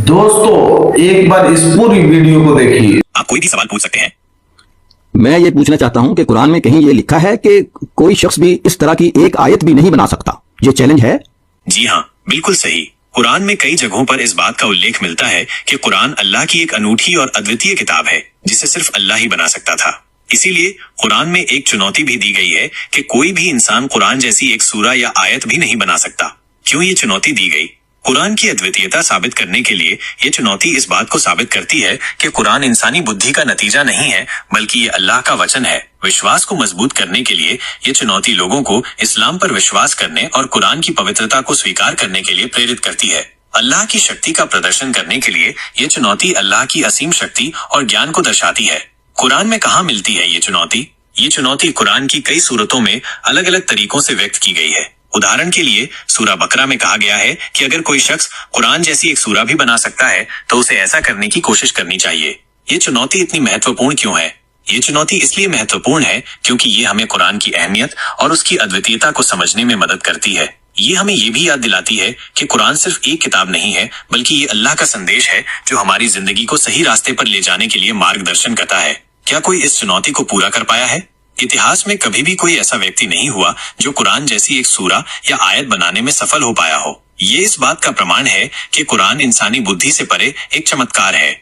दोस्तों एक बार इस पूरी वीडियो को देखिए। आप कोई भी सवाल पूछ सकते हैं। मैं ये पूछना चाहता हूं कि कुरान में कहीं ये लिखा है कि कोई शख्स भी इस तरह की एक आयत भी नहीं बना सकता। ये चैलेंज है? जी हाँ, बिल्कुल सही। कुरान में कई जगहों पर इस बात का उल्लेख मिलता है कि कुरान अल्लाह की एक अनूठी और अद्वितीय किताब है जिसे सिर्फ अल्लाह ही बना सकता था। इसीलिए कुरान में एक चुनौती भी दी गई है कि कोई भी इंसान कुरान जैसी एक सूरा या आयत भी नहीं बना सकता। क्यों ये चुनौती दी गई? कुरान की अद्वितीयता साबित करने के लिए ये चुनौती इस बात को साबित करती है कि कुरान इंसानी बुद्धि का नतीजा नहीं है, बल्कि ये अल्लाह का वचन है। विश्वास को मजबूत करने के लिए ये चुनौती लोगों को इस्लाम पर विश्वास करने और कुरान की पवित्रता को स्वीकार करने के लिए प्रेरित करती है। अल्लाह की शक्ति का प्रदर्शन करने के लिए ये चुनौती अल्लाह की असीम शक्ति और ज्ञान को दर्शाती है। कुरान में कहाँ मिलती है ये चुनौती? ये चुनौती कुरान की कई सूरतों में अलग अलग तरीकों से व्यक्त की गई है। उदाहरण के लिए सूरा बकरा में कहा गया है कि अगर कोई शख्स कुरान जैसी एक सूरा भी बना सकता है तो उसे ऐसा करने की कोशिश करनी चाहिए। ये चुनौती इतनी महत्वपूर्ण क्यों है? ये चुनौती इसलिए महत्वपूर्ण है क्योंकि ये हमें कुरान की अहमियत और उसकी अद्वितीयता को समझने में मदद करती है। ये हमें ये भी याद दिलाती है कि कुरान सिर्फ एक किताब नहीं है, बल्कि ये अल्लाह का संदेश है जो हमारी जिंदगी को सही रास्ते पर ले जाने के लिए मार्गदर्शन करता है। क्या कोई इस चुनौती को पूरा कर पाया है? इतिहास में कभी भी कोई ऐसा व्यक्ति नहीं हुआ जो कुरान जैसी एक सूरा या आयत बनाने में सफल हो पाया हो। ये इस बात का प्रमाण है कि कुरान इंसानी बुद्धि से परे एक चमत्कार है।